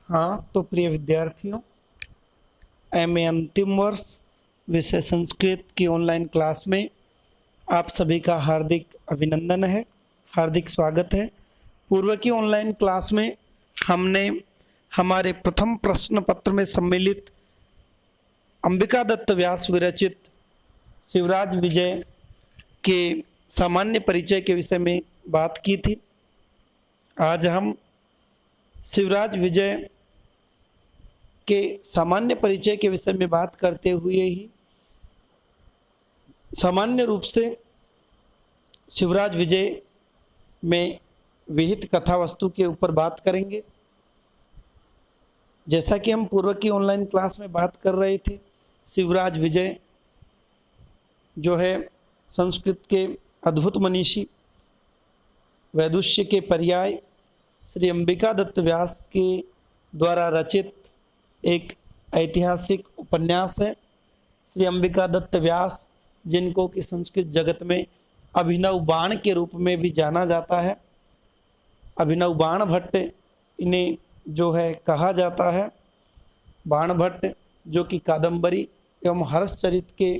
हाँ, तो प्रिय विद्यार्थियों, एमए अंतिम वर्ष विषय संस्कृत की ऑनलाइन क्लास में आप सभी का हार्दिक अभिनंदन है, हार्दिक स्वागत है। पूर्व की ऑनलाइन क्लास में हमने हमारे प्रथम प्रश्न पत्र में सम्मिलित अंबिका दत्त व्यास विरचित शिवराज विजय के सामान्य परिचय के विषय में बात की थी। आज हम शिवराज विजय के सामान्य परिचय के विषय में बात करते हुए ही सामान्य रूप से शिवराज विजय में विहित कथा वस्तु के ऊपर बात करेंगे। जैसा कि हम पूर्व की ऑनलाइन क्लास में बात कर रहे थे, शिवराज विजय जो है संस्कृत के अद्भुत मनीषी वैदुष्य के पर्याय श्री अंबिका दत्त व्यास के द्वारा रचित एक ऐतिहासिक उपन्यास है। श्री अंबिका दत्त व्यास, जिनको कि संस्कृत जगत में अभिनव बाण के रूप में भी जाना जाता है, अभिनव बाण भट्ट इन्हें जो है कहा जाता है। बाण भट्ट जो कि कादंबरी एवं हर्षचरित के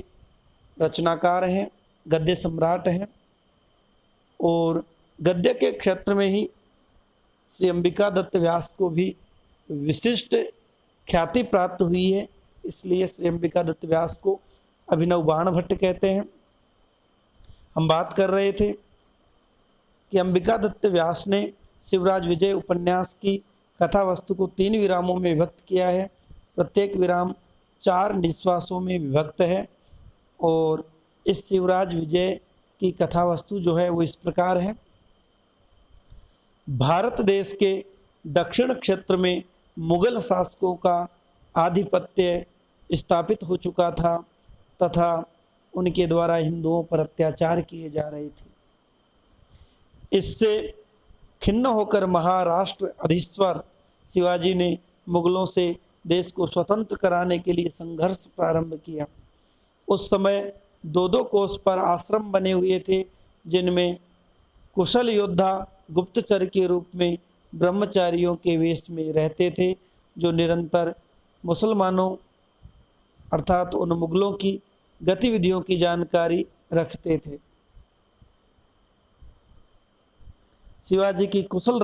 रचनाकार हैं, गद्य सम्राट हैं और गद्य के क्षेत्र में ही श्री अंबिका दत्त व्यास को भी विशिष्ट ख्याति प्राप्त हुई है, इसलिए श्री अंबिका दत्त व्यास को अभिनव बाण भट्ट कहते हैं। हम बात कर रहे थे कि अंबिका दत्त व्यास ने शिवराज विजय उपन्यास की कथा वस्तु को 3 विरामों में विभक्त किया है। प्रत्येक विराम 4 निश्वासों में विभक्त है और इस शिवराज विजय की कथा वस्तु जो है वो इस प्रकार है। भारत देश के दक्षिण क्षेत्र में मुगल शासकों का आधिपत्य स्थापित हो चुका था तथा उनके द्वारा हिंदुओं पर अत्याचार किए जा रहे थे। इससे खिन्न होकर महाराष्ट्र अधीश्वर शिवाजी ने मुगलों से देश को स्वतंत्र कराने के लिए संघर्ष प्रारंभ किया। उस समय 2-2 कोस पर आश्रम बने हुए थे, जिनमें कुशल योद्धा गुप्तचर के रूप में ब्रह्मचारियों के वेश में रहते थे, जो निरंतर मुसलमानों अर्थात उन मुगलों की गतिविधियों की जानकारी रखते थे। शिवाजी की कुशल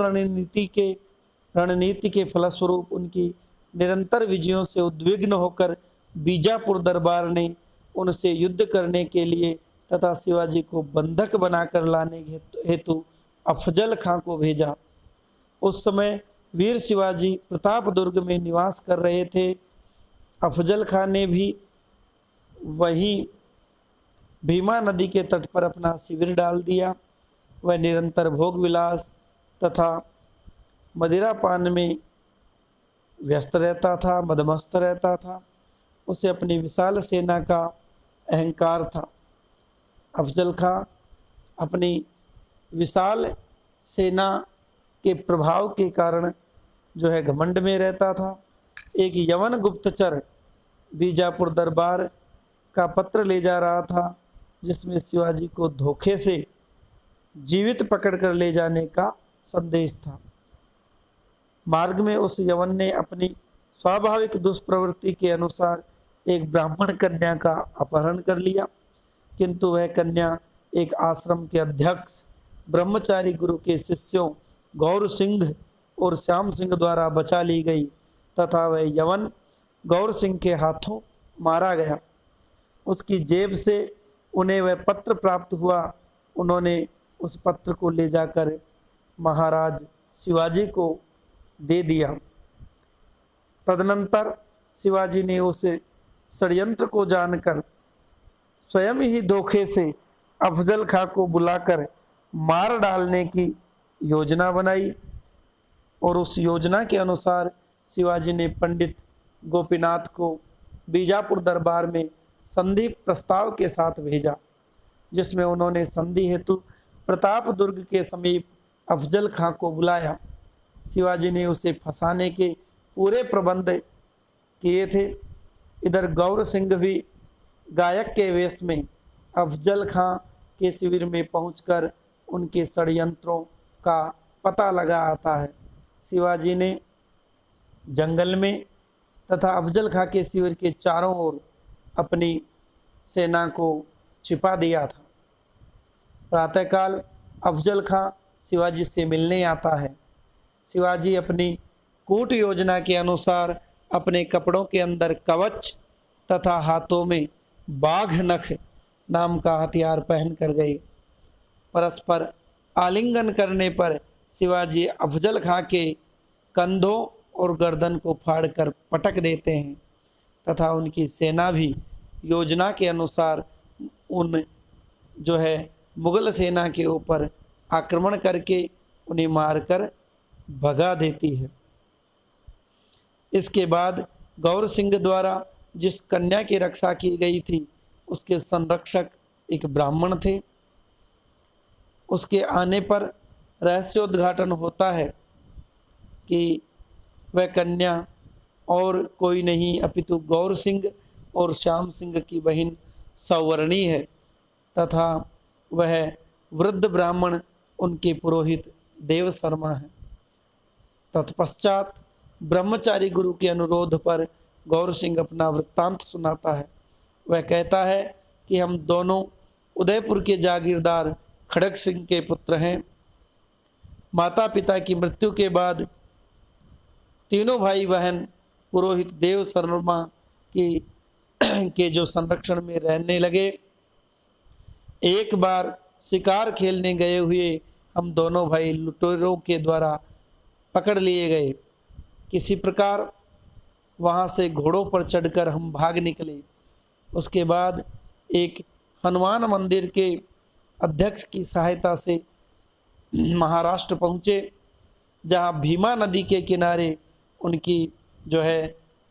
रणनीति के फलस्वरूप उनकी निरंतर विजयों से उद्विग्न होकर बीजापुर दरबार ने उनसे युद्ध करने के लिए तथा शिवाजी को बंधक बनाकर लाने हेतु अफजल खां को भेजा। उस समय वीर शिवाजी प्रताप दुर्ग में निवास कर रहे थे। अफजल खां ने भी वहीं भीमा नदी के तट पर अपना शिविर डाल दिया। वह निरंतर भोग विलास तथा मदिरा पान में व्यस्त रहता था, मदमस्त रहता था। उसे अपनी विशाल सेना का अहंकार था। अफजल खां अपनी विशाल सेना के प्रभाव के कारण जो है घमंड में रहता था। एक यवन गुप्तचर बीजापुर दरबार का पत्र ले जा रहा था, जिसमें शिवाजी को धोखे से जीवित पकड़कर ले जाने का संदेश था। मार्ग में उस यवन ने अपनी स्वाभाविक दुष्प्रवृत्ति के अनुसार एक ब्राह्मण कन्या का अपहरण कर लिया, किंतु वह कन्या एक आश्रम के अध्यक्ष ब्रह्मचारी गुरु के शिष्यों गौर सिंह और श्याम सिंह द्वारा बचा ली गई तथा वह यवन गौर सिंह के हाथों मारा गया। उसकी जेब से उन्हें वह पत्र प्राप्त हुआ। उन्होंने उस पत्र को ले जाकर महाराज शिवाजी को दे दिया। तदनंतर शिवाजी ने उस षड्यंत्र को जानकर स्वयं ही धोखे से अफजल खां को बुलाकर मार डालने की योजना बनाई और उस योजना के अनुसार शिवाजी ने पंडित गोपीनाथ को बीजापुर दरबार में संधि प्रस्ताव के साथ भेजा, जिसमें उन्होंने संधि हेतु प्रताप दुर्ग के समीप अफजल खां को बुलाया। शिवाजी ने उसे फंसाने के पूरे प्रबंध किए थे। इधर गौर सिंह भी गायक के वेश में अफजल खां के शिविर में पहुंचकर उनके षड्यंत्रों का पता लगा आता है। शिवाजी ने जंगल में तथा अफजल खां के शिविर के चारों ओर अपनी सेना को छिपा दिया था। प्रातःकाल अफजल खां शिवाजी से मिलने आता है। शिवाजी अपनी कूट योजना के अनुसार अपने कपड़ों के अंदर कवच तथा हाथों में बाघ नख नाम का हथियार पहन कर गए। परस्पर आलिंगन करने पर शिवाजी अफजल खां के कंधों और गर्दन को फाड़कर पटक देते हैं तथा उनकी सेना भी योजना के अनुसार उन मुगल सेना के ऊपर आक्रमण करके उन्हें मारकर भगा देती है। इसके बाद गौर सिंह द्वारा जिस कन्या की रक्षा की गई थी उसके संरक्षक एक ब्राह्मण थे। उसके आने पर रहस्योद्घाटन होता है कि वह कन्या और कोई नहीं अपितु गौर सिंह और श्याम सिंह की बहन सौवर्णी है तथा वह वृद्ध ब्राह्मण उनके पुरोहित देव शर्मा है। तत्पश्चात ब्रह्मचारी गुरु के अनुरोध पर गौर सिंह अपना वृत्तांत सुनाता है। वह कहता है कि हम दोनों उदयपुर के जागीरदार खड़ग सिंह के पुत्र हैं। माता पिता की मृत्यु के बाद तीनों भाई बहन पुरोहित देव शर्मा के जो संरक्षण में रहने लगे। एक बार शिकार खेलने गए हुए हम दोनों भाई लुटेरों के द्वारा पकड़ लिए गए। किसी प्रकार वहाँ से घोड़ों पर चढ़कर हम भाग निकले। उसके बाद एक हनुमान मंदिर के अध्यक्ष की सहायता से महाराष्ट्र पहुँचे, जहाँ भीमा नदी के किनारे उनकी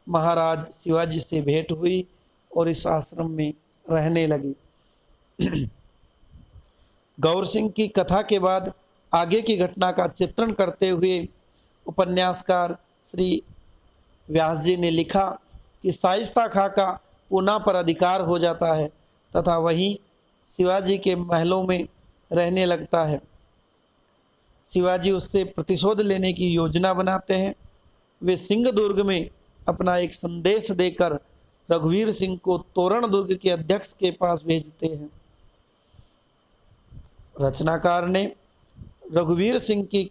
महाराज शिवाजी से भेंट हुई और इस आश्रम में रहने लगे। गौर सिंह की कथा के बाद आगे की घटना का चित्रण करते हुए उपन्यासकार श्री व्यास जी ने लिखा कि शाइस्ता खां का पूना पर अधिकार हो जाता है तथा वही शिवाजी के महलों में रहने लगता है। शिवाजी उससे प्रतिशोध लेने की योजना बनाते हैं। वे सिंह दुर्ग में अपना एक संदेश देकर रघुवीर सिंह को तोरण दुर्ग के अध्यक्ष के पास भेजते हैं। रचनाकार ने रघुवीर सिंह की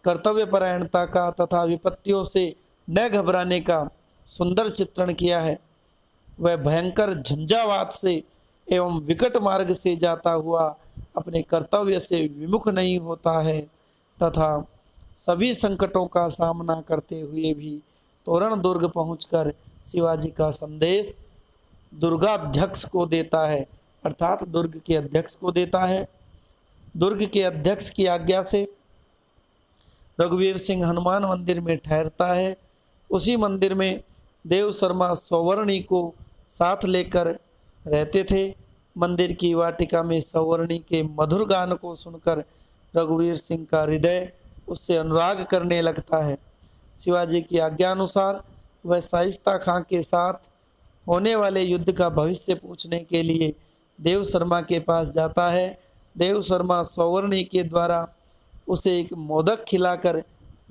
कर्तव्यपरायणता का तथा विपत्तियों से न घबराने का सुंदर चित्रण किया है। वह भयंकर झंझावात से एवं विकट मार्ग से जाता हुआ अपने कर्तव्य से विमुख नहीं होता है तथा सभी संकटों का सामना करते हुए भी तोरण दुर्ग पहुंचकर शिवाजी का संदेश दुर्गाध्यक्ष को देता है, अर्थात दुर्ग के अध्यक्ष को देता है। दुर्ग के अध्यक्ष की आज्ञा से रघुवीर सिंह हनुमान मंदिर में ठहरता है। उसी मंदिर में देव शर्मा सौवर्णी को साथ लेकर रहते थे। मंदिर की वाटिका में सौवर्णी के मधुर गान को सुनकर रघुवीर सिंह का हृदय उससे अनुराग करने लगता है। शिवाजी की आज्ञा अनुसार वह शाइस्ता खां के साथ होने वाले युद्ध का भविष्य पूछने के लिए देव शर्मा के पास जाता है। देव शर्मा सौवर्णी के द्वारा उसे एक मोदक खिलाकर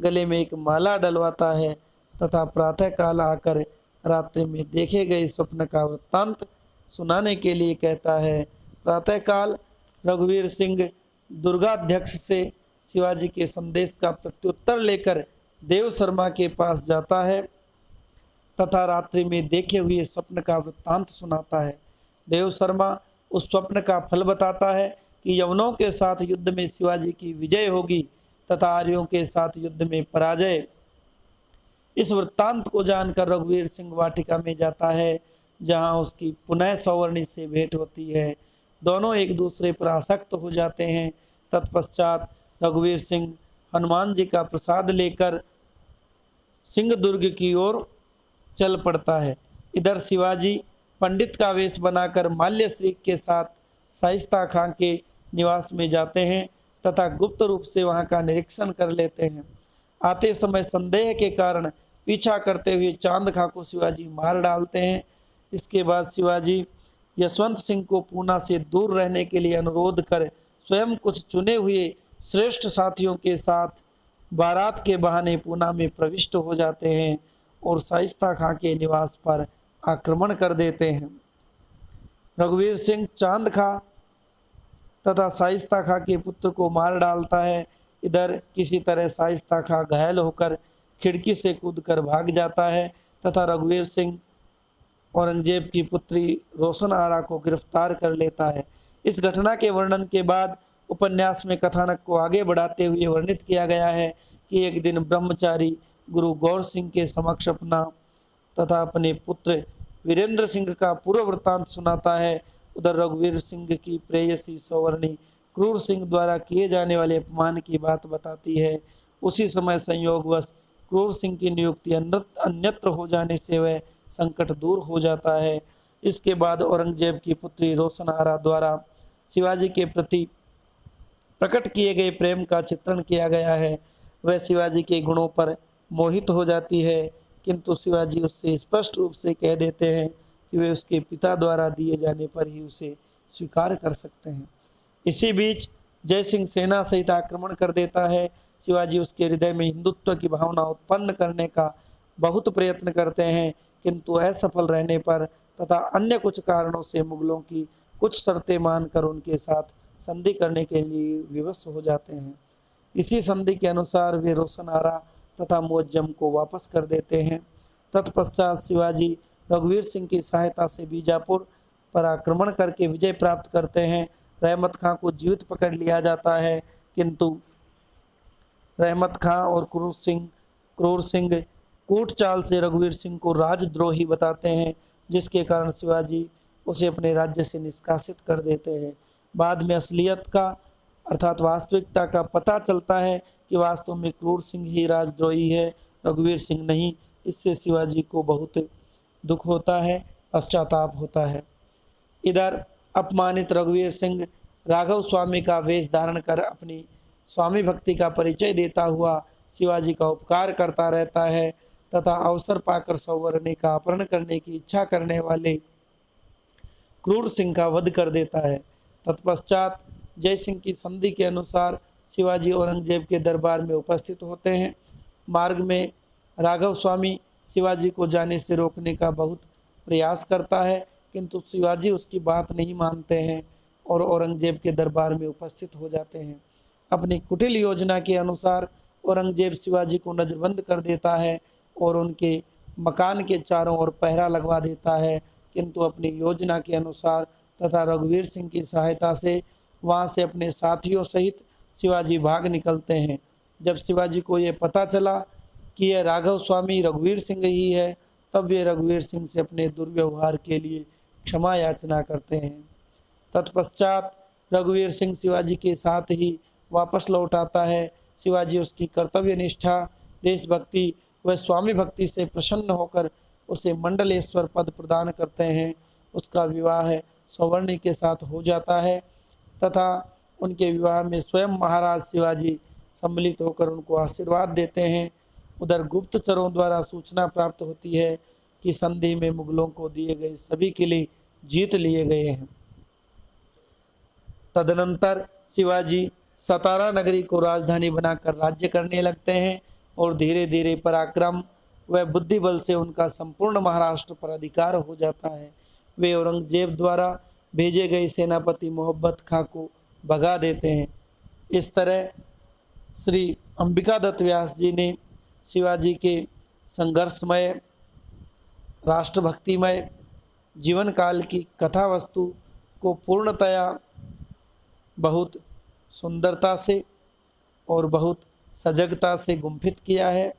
गले में एक माला डलवाता है तथा प्रातःकाल आकर रात्रि में देखे गए स्वप्न का वृत्तांत सुनाने के लिए कहता है। प्रातःकाल रघुवीर सिंह दुर्गाध्यक्ष से शिवाजी के संदेश का प्रत्युत्तर लेकर देव शर्मा के पास जाता है तथा रात्रि में देखे हुए स्वप्न का वृत्तांत सुनाता है। देव शर्मा उस स्वप्न का फल बताता है कि यवनों के साथ युद्ध में शिवाजी की विजय होगी तथा आर्यों के साथ युद्ध में पराजय। इस वृत्तांत को जानकर रघुवीर सिंह वाटिका में जाता है, जहां उसकी पुनः सौवर्णी से भेंट होती है। दोनों एक दूसरे पर आसक्त हो जाते हैं। तत्पश्चात रघुवीर सिंह हनुमान जी का प्रसाद लेकर सिंह दुर्ग की ओर चल पड़ता है। इधर शिवाजी पंडित का वेश बनाकर माल्यश्री के साथ शाइस्ता खां के निवास में जाते हैं तथा गुप्त रूप से वहां का निरीक्षण कर लेते हैं। आते समय संदेह के कारण पीछा करते हुए चांद खां को शिवाजी मार डालते हैं। इसके बाद शिवाजी यशवंत सिंह को पूना से दूर रहने के लिए अनुरोध कर स्वयं कुछ चुने हुए श्रेष्ठ साथियों के साथ बारात के बहाने पूना में प्रविष्ट हो जाते हैं और शाइस्ता खां के निवास पर आक्रमण कर देते हैं। रघुवीर सिंह चांद खां तथा शाइस्ता खां के पुत्र को मार डालता है। इधर किसी तरह शाइस्ता खां घायल होकर खिड़की से कूदकर भाग जाता है तथा रघुवीर सिंह औरंगजेब की पुत्री रोशन आरा को गिरफ्तार कर लेता है। इस घटना के वर्णन के बाद उपन्यास में कथानक को आगे बढ़ाते हुए वर्णित किया गया है कि एक दिन ब्रह्मचारी गुरु गौर सिंह के समक्ष अपना तथा अपने पुत्र वीरेंद्र सिंह का पूर्व वृत्तांत सुनाता है। उधर रघुवीर सिंह की प्रेयसी सौवर्णी क्रूर सिंह द्वारा किए जाने वाले अपमान की बात बताती है। उसी समय संयोगवश क्रूर सिंह की नियुक्ति अन्यत्र हो जाने से वह संकट दूर हो जाता है। इसके बाद औरंगजेब की पुत्री रोशन आरा द्वारा शिवाजी के प्रति प्रकट किए गए प्रेम का चित्रण किया गया है। वह शिवाजी के गुणों पर मोहित हो जाती है, किंतु शिवाजी उससे स्पष्ट रूप से कह देते हैं कि वे उसके पिता द्वारा दिए जाने पर ही उसे स्वीकार कर सकते हैं। इसी बीच जय सिंह सेना सहित आक्रमण कर देता है। शिवाजी उसके हृदय में हिंदुत्व की भावना उत्पन्न करने का बहुत प्रयत्न करते हैं, किंतु असफल रहने पर तथा अन्य कुछ कारणों से मुगलों की कुछ शर्तें मानकर उनके साथ संधि करने के लिए विवश हो जाते हैं। इसी संधि के अनुसार वे रोशन आरा तथा मुअज्जम को वापस कर देते हैं। तत्पश्चात शिवाजी रघुवीर सिंह की सहायता से बीजापुर पर आक्रमण करके विजय प्राप्त करते हैं। रहमत खां को जीवित पकड़ लिया जाता है, किंतु रहमत खां और क्रूर सिंह कूट चाल से रघुवीर सिंह को राजद्रोही बताते हैं, जिसके कारण शिवाजी उसे अपने राज्य से निष्कासित कर देते हैं। बाद में असलियत का अर्थात वास्तविकता का पता चलता है कि वास्तव में क्रूर सिंह ही राजद्रोही है, रघुवीर सिंह नहीं। इससे शिवाजी को बहुत दुख होता है, पश्चाताप होता है। इधर अपमानित रघुवीर सिंह राघव स्वामी का वेश धारण कर अपनी स्वामी भक्ति का परिचय देता हुआ शिवाजी का उपकार करता रहता है तथा अवसर पाकर सौवर्णी का अपहरण करने की इच्छा करने वाले क्रूर सिंह का वध कर देता है। तत्पश्चात जय सिंह की संधि के अनुसार शिवाजी औरंगजेब के दरबार में उपस्थित होते हैं। मार्ग में राघव स्वामी शिवाजी को जाने से रोकने का बहुत प्रयास करता है, किंतु शिवाजी उसकी बात नहीं मानते हैं और औरंगजेब के दरबार में उपस्थित हो जाते हैं। अपनी कुटिल योजना के अनुसार औरंगजेब शिवाजी को नजरबंद कर देता है और उनके मकान के चारों ओर पहरा लगवा देता है, किंतु अपनी योजना के अनुसार तथा रघुवीर सिंह की सहायता से वहां से अपने साथियों सहित शिवाजी भाग निकलते हैं। जब शिवाजी को यह पता चला कि यह राघव स्वामी रघुवीर सिंह ही है, तब वे रघुवीर सिंह से अपने दुर्व्यवहार के लिए क्षमा याचना करते हैं। तत्पश्चात रघुवीर सिंह शिवाजी के साथ ही वापस लौट आता है। शिवाजी उसकी कर्तव्य निष्ठा, देशभक्ति व स्वामी भक्ति से प्रसन्न होकर उसे मंडलेश्वर पद प्रदान करते हैं। उसका विवाह सौवर्णी के साथ हो जाता है तथा उनके विवाह में स्वयं महाराज शिवाजी सम्मिलित होकर उनको आशीर्वाद देते हैं। उधर गुप्तचरों द्वारा सूचना प्राप्त होती है कि संधि में मुगलों को दिए गए सभी किले जीत लिए गए हैं। तदनंतर शिवाजी सतारा नगरी को राजधानी बनाकर राज्य करने लगते हैं और धीरे धीरे पराक्रम व बुद्धि बल से उनका संपूर्ण महाराष्ट्र पर अधिकार हो जाता है। वे औरंगजेब द्वारा भेजे गए सेनापति मोहब्बत खां को भगा देते हैं। इस तरह श्री अंबिका दत्त व्यास जी ने शिवाजी के संघर्षमय राष्ट्रभक्तिमय जीवन काल की कथा वस्तु को पूर्णतया बहुत सुंदरता से और बहुत सजगता से गुंफित किया है।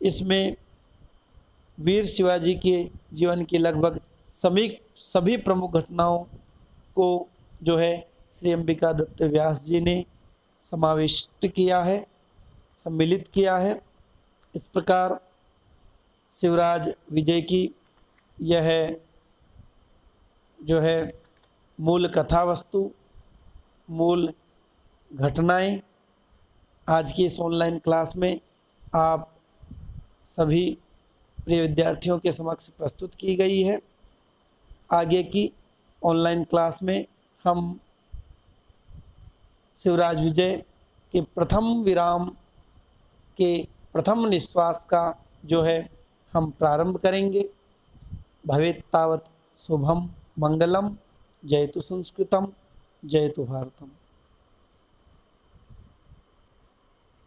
इसमें वीर शिवाजी के जीवन की लगभग सभी प्रमुख घटनाओं को जो है श्री अंबिका दत्त व्यास जी ने समाविष्ट किया है, सम्मिलित किया है। इस प्रकार शिवराज विजय की यह जो है मूल कथा वस्तु, मूल घटनाएं आज की इस ऑनलाइन क्लास में आप सभी प्रिय विद्यार्थियों के समक्ष प्रस्तुत की गई है। आगे की ऑनलाइन क्लास में हम शिवराज विजय के प्रथम विराम के प्रथम निश्वास का जो है हम प्रारंभ करेंगे। भवेत् तावत् शुभम मंगलम। जयतु संस्कृतम, जयतु भारतम।